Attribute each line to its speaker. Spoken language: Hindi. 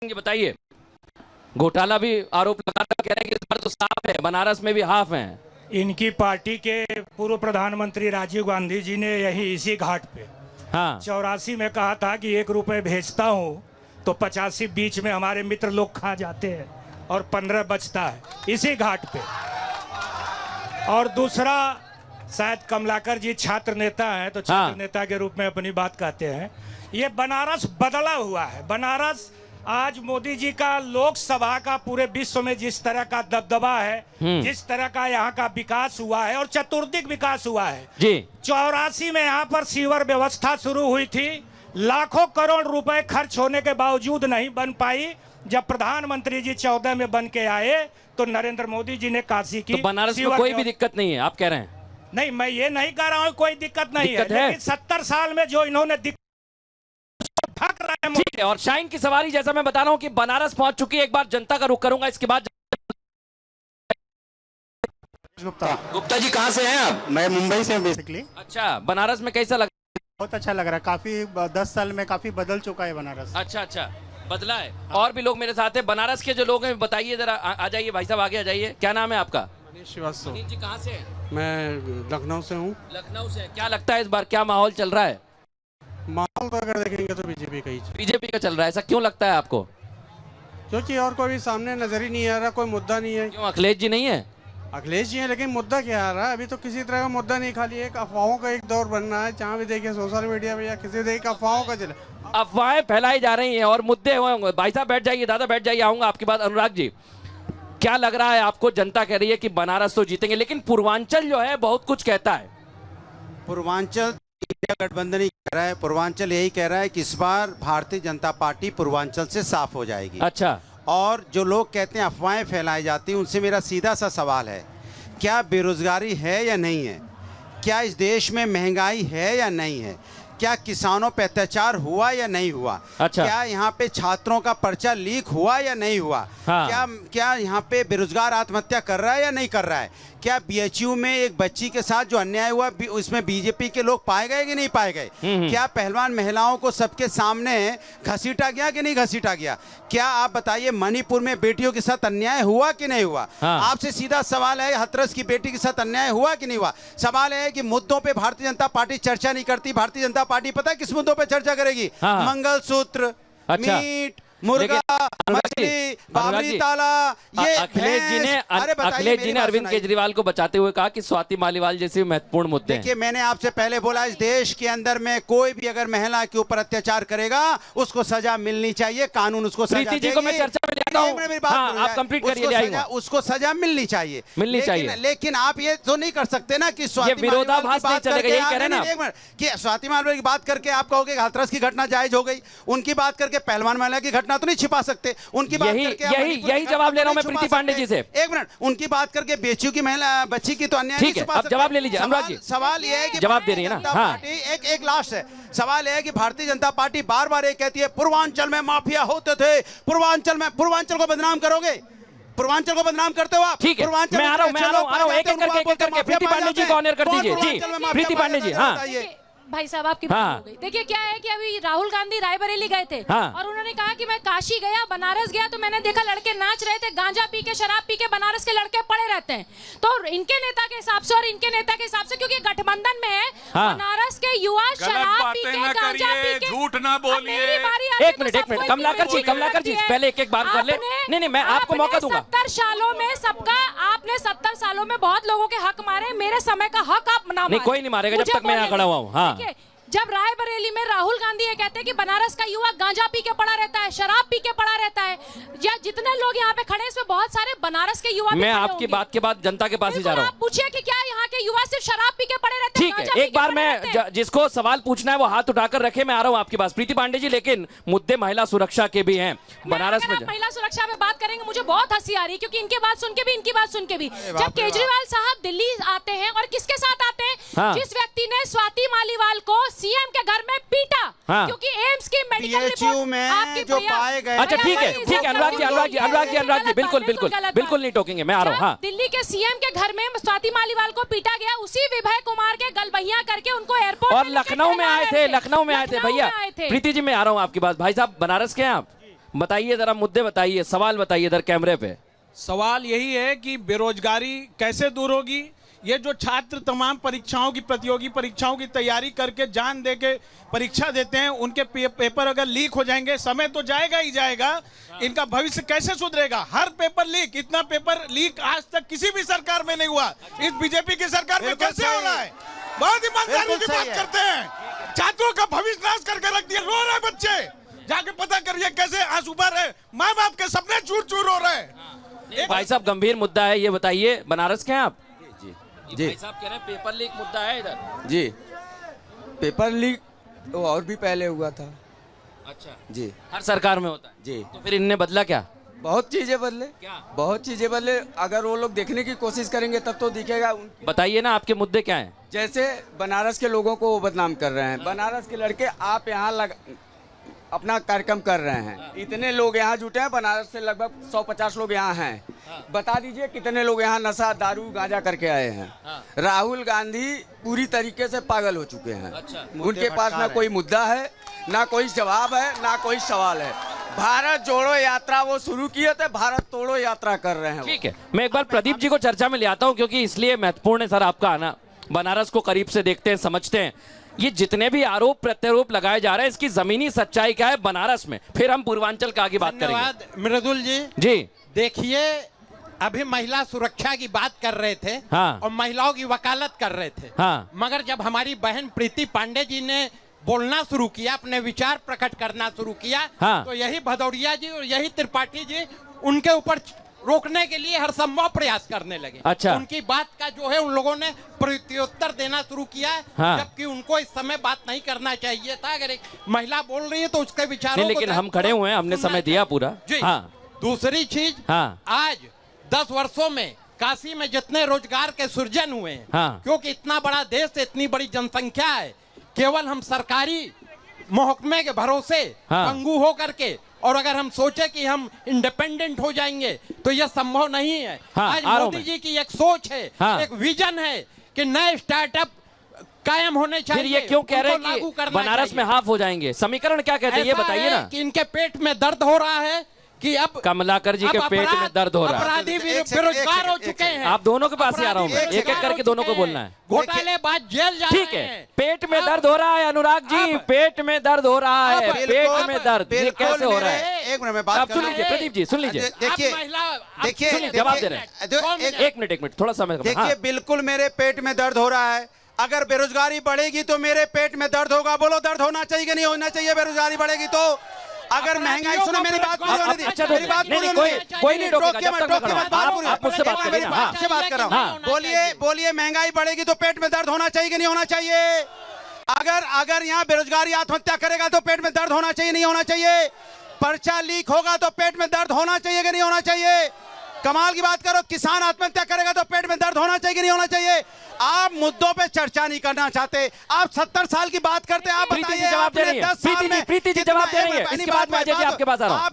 Speaker 1: ये बताइए, घोटाला भी आरोप लगा रहे, कह रहे हैं कि इस बार तो साफ है, बनारस में भी हाफ है।
Speaker 2: इनकी पार्टी के पूर्व प्रधानमंत्री राजीव गांधी जी ने यही इसी घाट पे
Speaker 1: हाँ
Speaker 2: 84 में कहा था कि 1 रुपए भेजता हूँ तो 85 बीच में हमारे मित्र लोग खा जाते हैं और 15 बचता है, इसी घाट पे। और दूसरा, शायद कमलाकर जी छात्र नेता हैं तो छात्र नेता के रूप में अपनी बात कहते हैं। ये बनारस बदला हुआ है। बनारस आज मोदी जी का लोकसभा का पूरे विश्व में जिस तरह का दबदबा है, जिस तरह का यहाँ का विकास हुआ है और चतुर्दिक विकास हुआ है
Speaker 1: जी।
Speaker 2: 84 में यहाँ पर सीवर व्यवस्था शुरू हुई थी, लाखों करोड़ रुपए खर्च होने के बावजूद नहीं बन पाई। जब प्रधानमंत्री जी 14 में बन के आए तो नरेंद्र मोदी जी ने काशी की।
Speaker 1: तो बनारस में कोई भी दिक्कत नहीं है आप कह रहे हैं?
Speaker 2: नहीं, मैं ये नहीं कह रहा हूँ कोई दिक्कत नहीं है, लेकिन 70 साल में जो इन्होंने थक रहे हैं।
Speaker 1: ठीक है, और शाइन की सवारी जैसा मैं बता रहा हूँ कि बनारस पहुंच चुकी है। एक बार जनता का रुख करूंगा, इसके बाद गुप्ता जी कहाँ से हैं आप?
Speaker 3: मैं मुंबई से बेसिकली।
Speaker 1: अच्छा, बनारस में कैसा लग?
Speaker 3: बहुत अच्छा लग रहा है, काफी 10 साल में काफी बदल चुका है बनारस।
Speaker 1: अच्छा अच्छा, बदला है। और भी लोग मेरे साथ हैं, बनारस के जो लोग हैं बताइए जरा। आ जाइए भाई साहब, आगे आ जाइए। क्या नाम है आपका?
Speaker 4: मनीष श्रीवास्तव।
Speaker 1: मनीष जी कहाँ से हैं?
Speaker 4: मैं लखनऊ से हूँ।
Speaker 1: लखनऊ से। क्या लगता है इस बार क्या माहौल चल रहा है?
Speaker 4: माहौल तो अगर देखेंगे तो बीजेपी का ही।
Speaker 1: बीजेपी का चल रहा है, ऐसा क्यों लगता है आपको?
Speaker 4: क्योंकि और कोई सामने नजर ही नहीं आ रहा, कोई मुद्दा नहीं है।
Speaker 1: क्यों, अखिलेश जी नहीं है?
Speaker 4: अखिलेश जी है, लेकिन मुद्दा क्या आ रहा है? अभी तो किसी तरह का मुद्दा नहीं, खाली एक अफवाहों का एक दौर बन रहा है। जहाँ भी देखिए सोशल मीडिया पे या किसी भी देखिए अफवाहों का चले,
Speaker 1: अफवाहें फैलाई जा रही हैं और मुद्दे होंगे। भाई साहब बैठ जाइए, दादा बैठ जाइए, आऊंगा आपके बाद। अनुराग जी, क्या लग रहा है आपको? जनता कह रही है कि बनारस तो जीतेंगे, लेकिन पूर्वांचल जो है बहुत कुछ कहता है।
Speaker 5: पूर्वांचल इंडिया गठबंधन ही कह रहा है, पूर्वांचल यही कह रहा है कि इस बार भारतीय जनता पार्टी पूर्वांचल से साफ हो जाएगी।
Speaker 1: अच्छा,
Speaker 5: और जो लोग कहते हैं अफवाहें फैलाई जाती हैं, उनसे मेरा सीधा सा सवाल है, क्या बेरोजगारी है या नहीं है? क्या इस देश में महंगाई है या नहीं है? क्या किसानों पे अत्याचार हुआ या नहीं हुआ?
Speaker 1: अच्छा।
Speaker 5: क्या यहाँ पे छात्रों का पर्चा लीक हुआ या नहीं हुआ?
Speaker 1: हाँ।
Speaker 5: क्या यहाँ पे बेरोजगार आत्महत्या कर रहा है या नहीं कर रहा है? क्या बीएचयू में एक बच्ची के साथ जो अन्याय हुआ उसमें बीजेपी के लोग पाए गए कि नहीं पाए गए? क्या पहलवान महिलाओं को सबके सामने घसीटा गया कि नहीं घसीटा गया? क्या आप बताइए, मणिपुर में बेटियों के साथ अन्याय हुआ कि नहीं हुआ?
Speaker 1: हाँ।
Speaker 5: आपसे सीधा सवाल है, हाथरस की बेटी के साथ अन्याय हुआ कि नहीं हुआ? सवाल है कि मुद्दों पे भारतीय जनता पार्टी चर्चा नहीं करती। भारतीय जनता पार्टी पता है किस मुद्दों पे चर्चा करेगी?
Speaker 1: हाँ।
Speaker 5: मंगलसूत्र,
Speaker 1: अच्छा।
Speaker 5: मीट, मुर्गा, मछली, बाबरी ताला। ये
Speaker 1: अखिलेश जी ने अरविंद केजरीवाल को बचाते हुए कहा कि स्वाति मालीवाल जैसे महत्वपूर्ण मुद्दे हैं।
Speaker 5: देखिए, मैंने आपसे पहले बोला, इस देश के अंदर में कोई भी अगर महिला के ऊपर अत्याचार करेगा उसको सजा मिलनी चाहिए, कानून उसको सजा
Speaker 1: प्रीति जी को मैं चर्चा में लेता हूं। आप कंप्लीट करिए।
Speaker 5: उसको सजा मिलनी चाहिए, लेकिन आप ये तो नहीं कर सकते ना कि स्वाति
Speaker 1: विरोधाभास नहीं चलेगा, यही कह रहे हैं ना।
Speaker 5: एक मिनट, कि स्वाति मालीवाल की बात करके आप कहोगे हाथरस की घटना जायज हो गई, उनकी बात करके पहलवान महिला की घटना तो नहीं छिपा सकते। उनकी बात करके
Speaker 1: यही जवाब ले रहा हूं मैं प्रीति पांडे जी से।
Speaker 5: एक मिनट, उनकी बात करके बेचू की महिला बच्ची की तो अन्याय
Speaker 1: ठीक है, अब जवाब ले लीजिए अनुराग जी।
Speaker 5: सवाल ये है कि
Speaker 1: जवाब दे रही है ना। हाँ,
Speaker 5: एक लास्ट है सवाल है कि भारतीय जनता पार्टी बार बार ये कहती है पूर्वांचल में माफिया होते थे, पूर्वांचल को बदनाम करोगे? पूर्वांचल को बदनाम करते हो आप?
Speaker 1: ठीक है, मैं आ रहा हूं एक करके प्रीति पांडे जी को ऑनर कर दीजिए। जी प्रीति पांडे जी। हाँ
Speaker 6: भाई साहब, आपकी बात हो गई। देखिए क्या है कि अभी राहुल गांधी रायबरेली गए थे और उन्होंने कहा कि मैं काशी गया, बनारस गया तो मैंने देखा लड़के नाच रहे थे, गांजा पी के शराब पी के बनारस के लड़के पड़े रहते हैं। तो इनके नेता के हिसाब से और इनके नेता के हिसाब से, क्योंकि गठबंधन में है, बनारस के युवा शराब पी के गांजा पी के, झूठ ना बोलिए।
Speaker 1: एक मिनट कमलाकर जी पहले एक बात कर ले। नहीं, मैं आपको मौका दूंगा।
Speaker 6: 70 सालों में सबका, आपने 70 सालों में बहुत लोगों के हक मारे, मेरे समय का हक आप ना मारे।
Speaker 1: कोई नहीं मारेगा जब तक मैं यहाँ खड़ा हुआ हूँ। हाँ,
Speaker 6: जब रायबरेली में राहुल गांधी ये कहते हैं कि बनारस का युवा गांजा पी के पड़ा रहता है, शराब पी के पड़ा रहता है, या जितने लोग यहाँ पे खड़े हैं इसमें बहुत सारे बनारस के युवा।
Speaker 1: मैं आपकी बात के बाद जनता के पास ही जा रहा हूँ।
Speaker 6: आप पूछिए कि क्या यहाँ के युवा सिर्फ शराब पी के पड़े रहते हैं?
Speaker 1: ठीक है, एक बार मैं जिसको सवाल पूछना है वो हाथ उठाकर रखे, मैं आ रहा हूँ आपके पास। प्रीति पांडे जी, लेकिन मुद्दे महिला सुरक्षा के भी हैं बनारस में।
Speaker 6: महिला सुरक्षा में बात करेंगे, मुझे बहुत हंसी आ रही है, क्योंकि इनकी बात सुन के भी इनकी बात सुन के भी। जब केजरीवाल साहब दिल्ली आते हैं और किसके साथ आते हैं? जिस व्यक्ति ने स्वाति मालीवाल को सीएम के घर में पीटा, क्योंकि एम्स की मेडिकल रिपोर्ट
Speaker 5: में
Speaker 6: आपके
Speaker 5: जो पाए गए।
Speaker 1: अच्छा ठीक है अनुराग जी बिल्कुल नहीं टोकेंगे, मैं आ रहा हूँ। हाँ,
Speaker 6: दिल्ली के सीएम के घर में स्वाति मालीवाल को पीटा गया, उसी विभय कुमार के गलबहिया करके उनको एयरपोर्ट
Speaker 1: और लखनऊ में आए थे भैया। प्रीति जी मैं आ रहा हूँ आपके पास। भाई साहब बनारस के हैं आप? बताइए जरा, मुद्दे बताइए, सवाल बताइए इधर कैमरे पे।
Speaker 7: सवाल यही है कि बेरोजगारी कैसे दूर होगी। ये जो छात्र तमाम परीक्षाओं की, प्रतियोगी परीक्षाओं की तैयारी करके जान दे के परीक्षा देते हैं, उनके पेपर अगर लीक हो जाएंगे, समय तो जाएगा ही जाएगा, इनका भविष्य कैसे सुधरेगा। हर पेपर लीक, इतना पेपर लीक आज तक किसी भी सरकार में नहीं हुआ, इस बीजेपी की सरकार में कैसे हो रहा है। बहुत ईमानदारी की बात करते हैं, छात्रों का भविष्य नाश करके रख दिया, रो रहे बच्चे, जाके पता करिए कैसे आंसू बह रहे, माँ बाप के सपने चूर चूर हो रहे हैं।
Speaker 1: भाई साहब गंभीर मुद्दा है, ये बताइए, बनारस के हैं आप?
Speaker 8: जी
Speaker 1: भाई साहब कह रहे हैं पेपर लीक मुद्दा है इधर।
Speaker 8: जी, पेपर लीक तो और भी पहले हुआ था।
Speaker 1: अच्छा
Speaker 8: जी,
Speaker 1: हर सरकार में होता है
Speaker 8: जी।
Speaker 1: तो फिर इनने बदला क्या?
Speaker 8: बहुत चीजें बदले,
Speaker 1: क्या?
Speaker 8: बहुत चीजें बदले। अगर वो लोग देखने की कोशिश करेंगे तब तो दिखेगा।
Speaker 1: बताइए ना, आपके मुद्दे क्या हैं?
Speaker 8: जैसे बनारस के लोगों को वो बदनाम कर रहे हैं। बनारस के लड़के आप यहाँ अपना कार्यक्रम कर रहे हैं, इतने लोग यहाँ जुटे हैं, बनारस से लगभग 150 लोग यहाँ हैं। बता दीजिए कितने लोग यहाँ नशा, दारू, गांजा करके आए हैं। राहुल गांधी पूरी तरीके से पागल हो चुके हैं। उनके पास ना कोई मुद्दा है, ना कोई जवाब है, ना कोई सवाल है। भारत जोड़ो यात्रा वो शुरू किए थे, भारत तोड़ो यात्रा कर रहे हैं।
Speaker 1: ठीक है, मैं एक बार प्रदीप जी को चर्चा में ले आता हूँ, क्योंकि इसलिए महत्वपूर्ण है सर आपका आना। बनारस को करीब से देखते हैं, समझते हैं, ये जितने भी आरोप प्रत्यारोप लगाए जा रहे हैं, इसकी जमीनी सच्चाई क्या है बनारस में, फिर हम पूर्वांचल का आगे बात करेंगे।
Speaker 9: धन्यवाद मृदुल जी।
Speaker 1: जी
Speaker 9: देखिए, अभी महिला सुरक्षा की बात कर रहे थे,
Speaker 1: हाँ।
Speaker 9: और महिलाओं की वकालत कर रहे थे,
Speaker 1: हाँ।
Speaker 9: मगर जब हमारी बहन प्रीति पांडे जी ने बोलना शुरू किया, अपने विचार प्रकट करना शुरू किया,
Speaker 1: हाँ।
Speaker 9: तो यही भदौरिया जी और यही त्रिपाठी जी उनके ऊपर रोकने के लिए हर संभव प्रयास करने लगे।
Speaker 1: अच्छा।
Speaker 9: उनकी बात का जो है उन लोगों ने प्रत्युत्तर देना शुरू किया,
Speaker 1: हाँ।
Speaker 9: जबकि उनको इस समय बात नहीं करना चाहिए था। अगर एक महिला बोल रही है तो उसके विचारों
Speaker 1: नहीं,
Speaker 9: को
Speaker 1: लेकिन हम खड़े हुए हैं, हमने समय दिया पूरा।
Speaker 9: जी।
Speaker 1: हाँ।
Speaker 9: दूसरी चीज,
Speaker 1: हाँ।
Speaker 9: आज 10 वर्षों में काशी में जितने रोजगार के सृजन हुए हैं,
Speaker 1: हाँ।
Speaker 9: क्योंकि इतना बड़ा देश है, इतनी बड़ी जनसंख्या है, केवल हम सरकारी महकमे के भरोसे
Speaker 1: हाँ।
Speaker 9: पंगु हो करके, और अगर हम सोचे कि हम इंडिपेंडेंट हो जाएंगे तो यह संभव नहीं है।
Speaker 1: हाँ,
Speaker 9: आज
Speaker 1: आ रहा हूं
Speaker 9: मोदी
Speaker 1: मैं।
Speaker 9: जी की एक सोच है,
Speaker 1: हाँ।
Speaker 9: एक विजन है कि नए स्टार्टअप कायम होने चाहिए।
Speaker 1: फिर ये क्यों कह रहे
Speaker 9: उनको
Speaker 1: हैं
Speaker 9: लागू
Speaker 1: कि
Speaker 9: करना
Speaker 1: बनारस
Speaker 9: चाहिए।
Speaker 1: में हाफ हो जाएंगे? समीकरण क्या कहते हैं ये
Speaker 9: ऐसा
Speaker 1: बताइए
Speaker 9: है
Speaker 1: ना।
Speaker 9: कि इनके पेट में दर्द हो रहा है कि अब
Speaker 1: कमलाकर जी के
Speaker 9: अब
Speaker 1: पेट में दर्द हो रहा है।
Speaker 9: अपराधी
Speaker 5: एक सेकंड,
Speaker 9: बेरोजगार हो
Speaker 5: एक
Speaker 9: चुके
Speaker 5: सेकंड।
Speaker 9: हैं।
Speaker 1: आप दोनों के पास ही आ रहा हूं मैं,
Speaker 9: अपराधी
Speaker 1: एक एक करके दोनों को
Speaker 9: बेरोजगार हो
Speaker 1: बोलना है।
Speaker 9: चुके हैं। घोटालेबाज जेल जा
Speaker 1: ठीक
Speaker 9: रहे
Speaker 1: है,
Speaker 9: हैं।
Speaker 1: पेट में
Speaker 9: अब-
Speaker 1: दर्द हो रहा है अनुराग जी,
Speaker 9: अब-
Speaker 1: पेट में दर्द हो रहा है,
Speaker 9: अब-
Speaker 1: पेट में दर्द, ये
Speaker 5: बिल्कुल
Speaker 1: कैसे हो रहा
Speaker 5: मेरे-
Speaker 1: है?
Speaker 5: एक मिनट में बात
Speaker 1: आप
Speaker 5: कर
Speaker 1: सुन
Speaker 5: रहा
Speaker 1: लीजिए,
Speaker 5: हूं।
Speaker 1: प्रदीप जी सुन लीजिए।
Speaker 5: देखिए,
Speaker 9: अब महिला- अब
Speaker 5: देखिए,
Speaker 9: सुनिए,
Speaker 1: जवाब दे रहे हैं। एक मिनट थोड़ा समय
Speaker 5: देखिए,
Speaker 1: हाँ।
Speaker 5: बिल्कुल मेरे पेट में दर्द हो रहा है। अगर बेरोजगारी बढ़ेगी तो मेरे पेट में दर्द होगा। बोलो, दर्द होना चाहिए कि नहीं होना चाहिए? बेरोजगारी बढ़ेगी तो अगर महंगाई, सुनो मेरी बात पूरी होने दी,
Speaker 1: अच्छा,
Speaker 5: मेरी बात
Speaker 1: नहीं,
Speaker 5: पूरी
Speaker 1: नहीं,
Speaker 5: होने दी।
Speaker 1: कोई नहीं रोकेगा,
Speaker 5: रोकिए
Speaker 1: जब
Speaker 5: मत,
Speaker 1: तक मैं
Speaker 5: रोकिए मत,
Speaker 1: खड़ा
Speaker 5: बात
Speaker 1: हूं।
Speaker 5: पूरी
Speaker 1: आप मुझसे बात
Speaker 5: होने
Speaker 1: करिए
Speaker 5: दी।
Speaker 1: ना, हाँ।
Speaker 5: आपसे बात कर रहा
Speaker 1: हाँ।
Speaker 5: हूँ। बोलिए महंगाई बढ़ेगी तो पेट में दर्द होना चाहिए कि नहीं होना चाहिए? अगर यहाँ बेरोजगारी आत्महत्या करेगा तो पेट में दर्द होना चाहिए, नहीं होना चाहिए? पर्चा लीक होगा तो पेट में दर्द होना चाहिए कि नहीं होना चाहिए? कमाल की बात करो, किसान आत्महत्या करेगा तो पेट में दर्द होना चाहिए कि नहीं होना चाहिए? आप मुद्दों पे चर्चा नहीं करना चाहते, आप 70 साल की बात करते हैं। आप
Speaker 1: प्रीति जी
Speaker 5: बताइए,
Speaker 1: जवाब दे
Speaker 5: आपने
Speaker 1: रही है।
Speaker 5: 10 साल में
Speaker 1: प्रीति जी जवाब दे रही है।
Speaker 5: कितना-
Speaker 1: इसके बाद मैं अजय जी आपके पास आ रहा हूं।
Speaker 5: आप